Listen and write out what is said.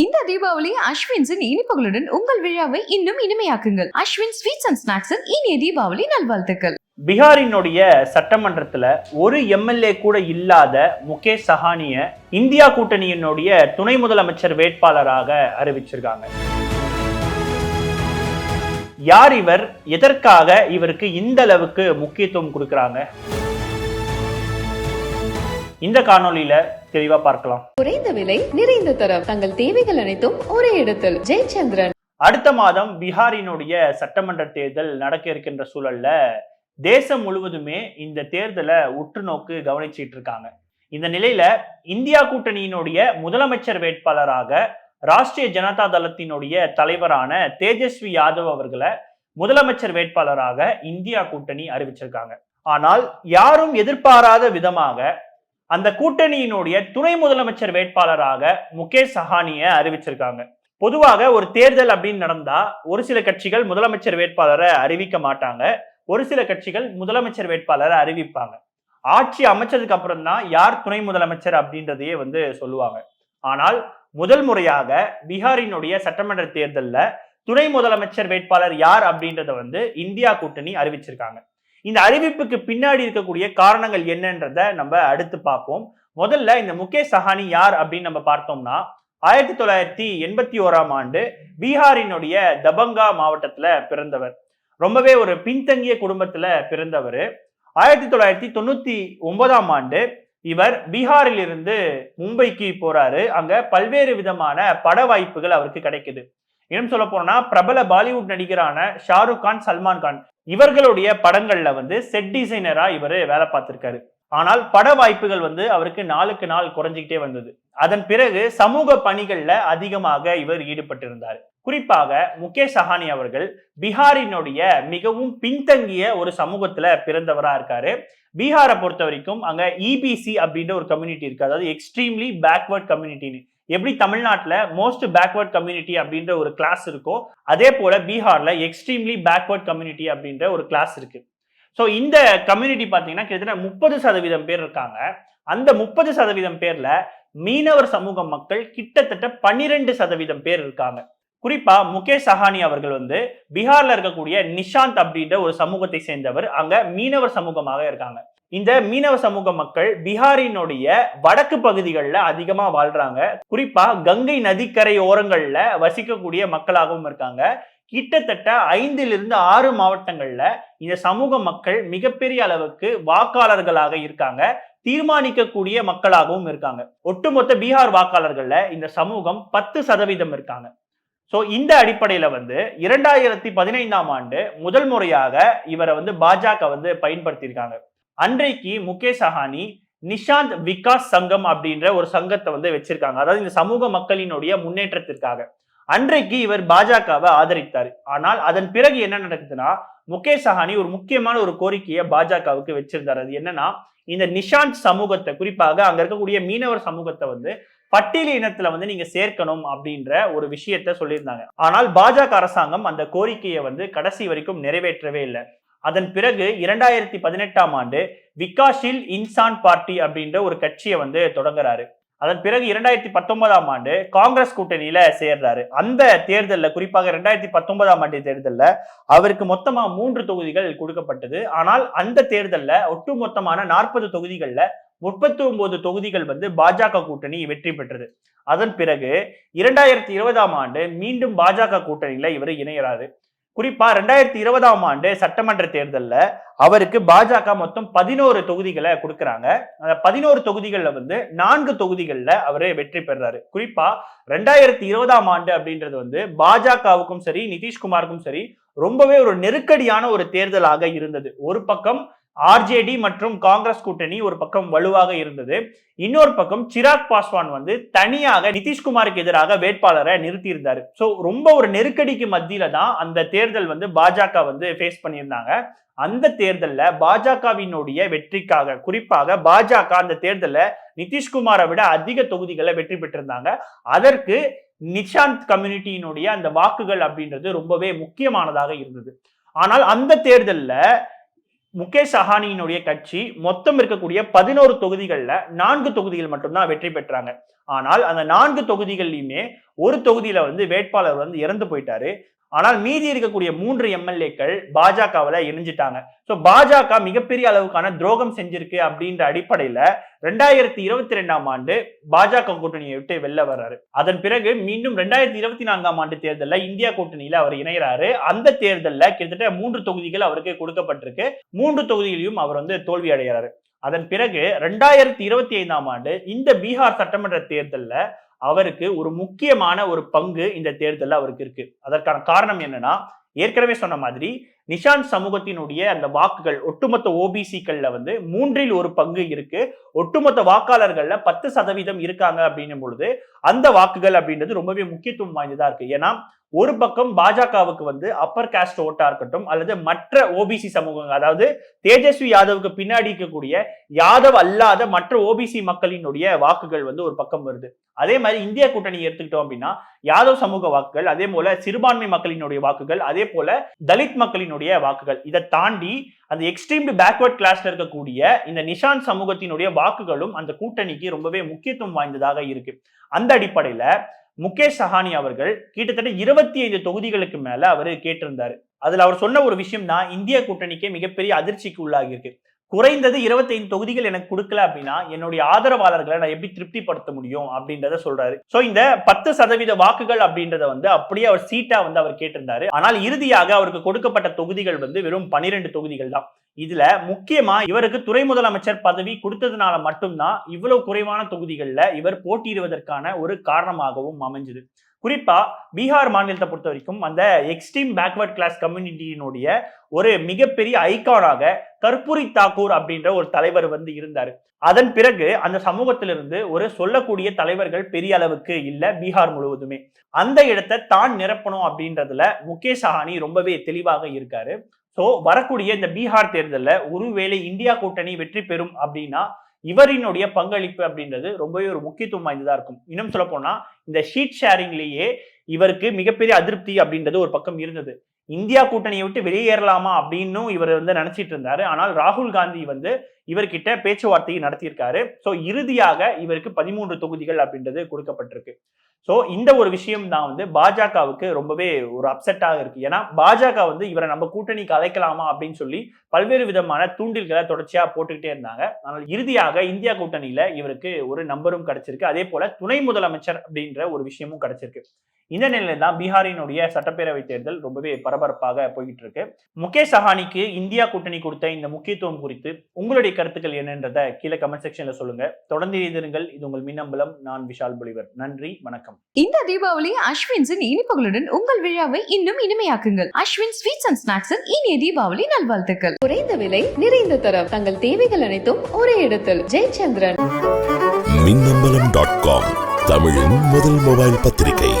இந்த தீபாவளி அஸ்வின்ஸின் இனிப்புகளுடன் உங்கள் விழாவை இன்னும் இனிமையாக்குங்கள். அஸ்வின் ஸ்வீட்ஸ் அண்ட் ஸ்நாக்ஸின் இனிய தீபாவளி நல்வாழ்த்துக்கள். பீகாரினுடைய சட்டமன்றத்துல ஒரு எம்எல்ஏ கூட இல்லாத முகேஷ் சஹானிய இந்தியா கூட்டணியினுடைய துணை முதலமைச்சர் வேட்பாளராக அறிவிச்சிருக்காங்க. யார் இவர்? எதற்காக இவருக்கு இந்த அளவுக்கு முக்கியத்துவம் கொடுக்கறாங்க? இந்த காணொலியில தெளிவா பார்க்கலாம். குறைந்த விலை, நிறைந்த தரம், தங்கள் தேவைகள் அனைத்தும் ஒரே இடத்தில். ஜெயச்சந்திரன். அடுத்த மாதம் பீகாரினுடைய சட்டமன்ற தேர்தல் நடக்க இருக்கின்ற சூழல்ல தேசம் முழுவதுமே இந்த தேர்தலை உற்று நோக்கு கவனிச்சிட்டு இருக்காங்க. இந்த நிலையில இந்தியா கூட்டணியினுடைய முதலமைச்சர் வேட்பாளராக ராஷ்டிரிய ஜனதா தளத்தினுடைய தலைவரான தேஜஸ்வி யாதவ் அவர்களை முதலமைச்சர் வேட்பாளராக இந்தியா கூட்டணி அறிவிச்சிருக்காங்க. ஆனால் யாரும் எதிர்பாராத விதமாக அந்த கூட்டணியினுடைய துணை முதலமைச்சர் வேட்பாளராக முகேஷ் சஹானிய அறிவிச்சிருக்காங்க. பொதுவாக ஒரு தேர்தல் அப்படின்னு நடந்தா ஒரு சில கட்சிகள் முதலமைச்சர் வேட்பாளரை அறிவிக்க மாட்டாங்க, ஒரு சில கட்சிகள் முதலமைச்சர் வேட்பாளரை அறிவிப்பாங்க. ஆட்சி அமைச்சதுக்கு அப்புறம் தான் யார் துணை முதலமைச்சர் அப்படின்றதையே சொல்லுவாங்க. ஆனால் முதல் முறையாக பீகாரினுடைய சட்டமன்ற தேர்தல்ல துணை முதலமைச்சர் வேட்பாளர் யார் அப்படின்றத இந்தியா கூட்டணி அறிவிச்சிருக்காங்க. இந்த அறிவிப்புக்கு பின்னாடி இருக்கக்கூடிய காரணங்கள் என்னன்றத நம்ம அடுத்து பார்ப்போம். முதல்ல இந்த முகேஷ் சஹானி யார் அப்படின்னு நம்ம பார்த்தோம்னா 1981ஆம் ஆண்டு பீகாரினுடைய தபங்கா மாவட்டத்துல பிறந்தவர். ரொம்பவே ஒரு பின்தங்கிய குடும்பத்துல பிறந்தவர். 1999ஆம் ஆண்டு இவர் பீகாரில் இருந்து மும்பைக்கு போறாரு. அங்க பல்வேறு விதமான பட வாய்ப்புகள் அவருக்கு கிடைக்குது. இன்னும் சொல்ல போனா பிரபல பாலிவுட் நடிகரான ஷாருக் கான், சல்மான் கான் இவர்களுடைய படங்கள்ல செட் டிசைனரா இவர் வேலை பார்த்திருக்காரு. ஆனால் பட வாய்ப்புகள் அவருக்கு நாளுக்கு நாள் குறைஞ்சிக்கிட்டே வந்தது. அதன் பிறகு சமூக பணிகள்ல அதிகமாக இவர் ஈடுபட்டிருந்தார். குறிப்பாக முகேஷ் சஹானி அவர்கள் பீகாரினுடைய மிகவும் பின்தங்கிய ஒரு சமூகத்துல பிறந்தவரா இருக்காரு. பீகாரை பொறுத்த வரைக்கும் அங்க இபிசி அப்படின்ற ஒரு கம்யூனிட்டி இருக்கு, அதாவது எக்ஸ்ட்ரீம்லி பேக்வர்ட் கம்யூனிட்டின்னு. எப்படி தமிழ்நாட்டுல மோஸ்ட் பேக்வர்ட் கம்யூனிட்டி அப்படின்ற ஒரு கிளாஸ் இருக்கோ, அதே போல பீகார்ல எக்ஸ்ட்ரீம்லி பேக்வர்ட் கம்யூனிட்டி அப்படின்ற ஒரு கிளாஸ் இருக்கு. ஸோ இந்த கம்யூனிட்டி பார்த்தீங்கன்னா கிட்டத்தட்ட 30% பேர் இருக்காங்க. அந்த 30% பேர்ல மீனவர் சமூக மக்கள் கிட்டத்தட்ட 12% பேர் இருக்காங்க. குறிப்பா முகேஷ் சஹானி அவர்கள் பீகார்ல இருக்கக்கூடிய நிஷாந்த் அப்படின்ற ஒரு சமூகத்தை சேர்ந்தவர். அங்க மீனவர் சமூகமாக இருக்காங்க. இந்த மீனவ சமூக மக்கள் பீகாரினுடைய வடக்கு பகுதிகளில் அதிகமா வாழ்றாங்க. குறிப்பா கங்கை நதிக்கரை ஓரங்கள்ல வசிக்கக்கூடிய மக்களாகவும் இருக்காங்க. கிட்டத்தட்ட 5 to 6 மாவட்டங்கள்ல இந்த சமூக மக்கள் மிகப்பெரிய அளவுக்கு வாக்காளர்களாக இருக்காங்க, தீர்மானிக்கக்கூடிய மக்களாகவும் இருக்காங்க. ஒட்டுமொத்த பீகார் வாக்காளர்கள்ல இந்த சமூகம் 10% இருக்காங்க. சோ இந்த அடிப்படையில 2015ஆம் ஆண்டு முதல் முறையாக இவரை பாஜக பயன்படுத்தியிருக்காங்க. அன்றைக்கு முகேஷ் சஹானி நிஷாந்த் விகாஸ் சங்கம் அப்படின்ற ஒரு சங்கத்தை வச்சிருக்காங்க, அதாவது இந்த சமூக மக்களினுடைய முன்னேற்றத்திற்காக. அன்றைக்கு இவர் பாஜகவை ஆதரித்தார். ஆனால் அதன் பிறகு என்ன நடக்குதுன்னா, முகேஷ் சஹானி ஒரு முக்கியமான ஒரு கோரிக்கையை பாஜகவுக்கு வச்சிருந்தார். அது என்னன்னா, இந்த நிஷாந்த் சமூகத்தை, குறிப்பாக அங்க இருக்கக்கூடிய மீனவர் சமூகத்தை பட்டியல் இனத்துல நீங்க சேர்க்கணும் அப்படின்ற ஒரு விஷயத்த சொல்லியிருந்தாங்க. ஆனால் பாஜக அரசாங்கம் அந்த கோரிக்கையை கடைசி வரைக்கும் நிறைவேற்றவே இல்லை. அதன் பிறகு 2018ஆம் ஆண்டு விகாஷில் இன்சான் பார்ட்டி அப்படின்ற ஒரு கட்சியை தொடங்குறாரு. அதன் பிறகு 2019ஆம் ஆண்டு காங்கிரஸ் கூட்டணியில சேர்றாரு. அந்த தேர்தலில், குறிப்பாக 2019ஆம் ஆண்டு தேர்தலில் அவருக்கு மொத்தமா 3 தொகுதிகள் கொடுக்கப்பட்டது. ஆனால் அந்த தேர்தலில் ஒட்டுமொத்தமான 40 தொகுதிகள்ல 39 தொகுதிகள் பாஜக கூட்டணி வெற்றி பெற்றது. அதன் பிறகு 2020ஆம் ஆண்டு மீண்டும் பாஜக கூட்டணியில இவர் இணைகிறாரு. குறிப்பா 2020ஆம் ஆண்டு சட்டமன்ற தேர்தலில் அவருக்கு பாஜக மொத்தம் 11 தொகுதிகளை கொடுக்கறாங்க. அந்த 11 தொகுதிகள்ல 4 தொகுதிகள்ல அவரு வெற்றி பெறாரு. குறிப்பா 2020ஆம் ஆண்டு அப்படின்றது பாஜகவுக்கும் சரி நிதிஷ்குமாருக்கும் சரி ரொம்பவே ஒரு நெருக்கடியான ஒரு தேர்தலாக இருந்தது. ஒரு பக்கம் ஆர்ஜேடி மற்றும் காங்கிரஸ் கூட்டணி ஒரு பக்கம் வலுவாக இருந்தது, இன்னொரு பக்கம் சிராக் பாஸ்வான் தனியாக நிதிஷ்குமாருக்கு எதிராக வேட்பாளரை நிறுத்தி இருந்தாரு. சோ ரொம்ப ஒரு நெருக்கடிக்கு மத்தியில தான் அந்த தேர்தல் பாஜக ஃபேஸ் பண்ணியிருந்தாங்க. அந்த தேர்தல்ல பாஜகவினுடைய வெற்றிக்காக, குறிப்பாக பாஜக அந்த தேர்தல்ல நிதிஷ்குமாரை விட அதிக தொகுதிகளை வெற்றி பெற்றிருந்தாங்க. அதற்கு நிஷாந்த் கம்யூனிட்டியினுடைய அந்த வாக்குகள் அப்படின்றது ரொம்பவே முக்கியமானதாக இருந்தது. ஆனால் அந்த தேர்தல்ல முகேஷ் சஹானியினுடைய கட்சி மொத்தம் இருக்கக்கூடிய 11 தொகுதிகள்ல 4 தொகுதிகள் மட்டும்தான் வெற்றி பெற்றாங்க. ஆனால் அந்த 4 தொகுதிகள்லயுமே ஒரு தொகுதியில வந்து வேட்பாளர் வந்து இறந்து போயிட்டாரு. ஆனால் மீதி இருக்கக்கூடிய 3 எம்எல்ஏக்கள் பாஜகவுல இணைஞ்சிட்டாங்க. சோ பாஜக மிகப்பெரிய அளவுக்கான துரோகம் செஞ்சிருக்கு அப்படின்ற அடிப்படையில 2022ஆம் ஆண்டு பாஜக கூட்டணியை விட்டு வெளில வர்றாரு. அதன் பிறகு மீண்டும் 2024ஆம் ஆண்டு தேர்தல்ல இந்தியா கூட்டணியில அவர் இணைகிறாரு. அந்த தேர்தல்ல கிட்டத்தட்ட 3 தொகுதிகள் அவருக்கு கொடுக்கப்பட்டிருக்கு. 3 தொகுதியிலும் அவர் வந்து தோல்வி அடைகிறாரு. அதன் பிறகு 2025ஆம் ஆண்டு இந்த பீகார் சட்டமன்ற தேர்தல்ல அவருக்கு ஒரு முக்கியமான ஒரு பங்கு இந்த தேர்தல்ல அவருக்கு இருக்கு. அதற்கான காரணம் என்னன்னா, ஏற்கனவே சொன்ன மாதிரி நிஷாந்த் சமூகத்தினுடைய அந்த வாக்குகள் ஒட்டுமொத்த ஓபிசிக்கள்ல வந்து 3இல் 1 பங்கு இருக்கு. ஒட்டுமொத்த வாக்காளர்கள்ல 10% இருக்காங்க அப்படின்னும் பொழுது அந்த வாக்குகள் அப்படின்றது ரொம்பவே முக்கியத்துவம் வாய்ந்ததா இருக்கு. ஏன்னா ஒரு பக்கம் பாஜகவுக்கு வந்து அப்பர் காஸ்ட் ஓட்டா இருக்கட்டும் அல்லது மற்ற ஓபிசி சமூகங்கள், அதாவது தேஜஸ்வி யாதவுக்கு பின்னாடி இருக்கக்கூடிய யாதவ் அல்லாத மற்ற ஓபிசி மக்களினுடைய வாக்குகள் வந்து ஒரு பக்கம் வருது. அதே மாதிரி இந்தியா கூட்டணி எடுத்துக்கிட்டோம் அப்படின்னா யாதவ் சமூக வாக்குகள், அதே போல சிறுபான்மை மக்களினுடைய வாக்குகள், அதே போல தலித் மக்களினுடைய வாக்குகள், இதை தாண்டி அந்த எக்ஸ்ட்ரீம்லி பேக்வர்ட் கிளாஸ்ல இருக்கக்கூடிய இந்த நிஷாந்த் சமூகத்தினுடைய வாக்குகளும் அந்த கூட்டணிக்கு ரொம்பவே முக்கியத்துவம் வாய்ந்ததாக இருக்கு. அந்த அடிப்படையில முகேஷ் சஹானி அவர்கள் கிட்டத்தட்ட 25 தொகுதிகளுக்கு மேல அவரு கேட்டிருந்தாரு. அதுல அவர் சொன்ன ஒரு விஷயம் தான் இந்திய கூட்டணிக்கே மிகப்பெரிய அதிர்ச்சிக்கு உள்ளாகி இருக்கு. குறைந்தது 25 தொகுதிகள் எனக்கு கொடுக்கல அப்படின்னா என்னுடைய ஆதரவாளர்களை நான் எப்படி திருப்திப்படுத்த முடியும் அப்படின்றத சொல்றாரு. சோ இந்த 10% வாக்குகள் அப்படின்றத வந்து அப்படியே அவர் சீட்டா வந்து அவர் கேட்டிருந்தாரு. ஆனால் இறுதியாக அவருக்கு கொடுக்கப்பட்ட தொகுதிகள் வந்து வெறும் 12 தொகுதிகள் தான். இதுல முக்கியமா இவருக்கு துணை முதலமைச்சர் பதவி கொடுத்ததுனால மட்டும்தான் இவ்வளவு குறைவான தொகுதிகள்ல இவர் போட்டியிடுவதற்கான ஒரு காரணமாகவும் அமைஞ்சது. குறிப்பா பீகார் மாநிலத்தை பொறுத்த வரைக்கும் அந்த எக்ஸ்ட்ரீம் பேக்வர்ட் கிளாஸ் கம்யூனிட்டியினுடைய ஒரு மிகப்பெரிய ஐகானாக கர்பூரி தாக்கூர் அப்படின்ற ஒரு தலைவர் வந்து இருந்தாரு. அதன் பிறகு அந்த சமூகத்திலிருந்து ஒரு சொல்லக்கூடிய தலைவர்கள் பெரிய அளவுக்கு இல்ல பீகார் முழுவதுமே. அந்த இடத்தை தான் நிரப்பணும் அப்படின்றதுல முகேஷ் சஹானி ரொம்பவே தெளிவாக இருக்காரு. சோ வரக்கூடிய இந்த பீகார் தேர்தலில் ஒருவேளை இந்தியா கூட்டணி வெற்றி பெறும் அப்படின்னா இவரினுடைய பங்களிப்பு அப்படின்றது ரொம்பவே ஒரு முக்கியத்துவம் வாய்ந்ததா இருக்கும். இன்னும் சொல்ல போனா இந்த ஷீட் ஷேரிங்லேயே இவருக்கு மிகப்பெரிய அதிருப்தி அப்படின்றது ஒரு பக்கம் இருந்தது. இந்தியா கூட்டணியை விட்டு வெளியேறலாமா அப்படின்னு இவர் வந்து நினைச்சிட்டு இருந்தாரு. ஆனால் ராகுல் காந்தி வந்து இவர்கிட்ட பேச்சுவார்த்தையை நடத்தியிருக்காரு. சோ இறுதியாக இவருக்கு 13 தொகுதிகள் அப்படின்றது கொடுக்கப்பட்டிருக்கு. சோ இந்த ஒரு விஷயம் தான் வந்து பாஜகவுக்கு ரொம்பவே ஒரு அப்செட்டாக இருக்கு. ஏன்னா பாஜக வந்து இவரை நம்ம கூட்டணிக்கு அழைக்கலாமா அப்படின்னு சொல்லி பல்வேறு விதமான தூண்டில்களை தொடர்ச்சியா போட்டுக்கிட்டே இருந்தாங்க. ஆனால் இறுதியாக இந்தியா கூட்டணியில இவருக்கு ஒரு நம்பரும் கிடைச்சிருக்கு. அதே போல துணை முதலமைச்சர் அப்படின்ற ஒரு விஷயமும் கிடைச்சிருக்கு. இந்த நிலையில தான் பீகாரினுடைய சட்டப்பேரவை தேர்தல் ரொம்பவே பரபரப்பாக போய்கிட்டு இருக்கு. முகேஷ் சஹானிக்கு இந்தியா கூட்டணி கொடுத்த இந்த முக்கியத்துவம் குறித்து உங்களுடைய கருத்துக்கள் என்னன்றத கீழே கமெண்ட் செக்ஷன்ல சொல்லுங்க. தொடர்ந்து எழுதிருங்கள். இது உங்கள் மின்னம்பலம். நான் விஷால் பொலிவர். நன்றி, வணக்கம். இந்த தீபாவளி அஸ்வின்ஸின் இனிப்புகளுடன் உங்கள் விழாவை இன்னும் இனிமையாக்குங்கள். அஸ்வின் ஸ்வீட்ஸ் அண்ட் ஸ்நாக்ஸின் இனிய தீபாவளி நல்வாழ்த்துக்கள். குறைந்த விலை, நிறைந்த தரம், தங்கள் தேவைகள் அனைத்தும் ஒரே இடத்தில். ஜெயச்சந்திரன். மின்னம்பலம்.com தமிழின் முதல் மொபைல் பத்திரிகை.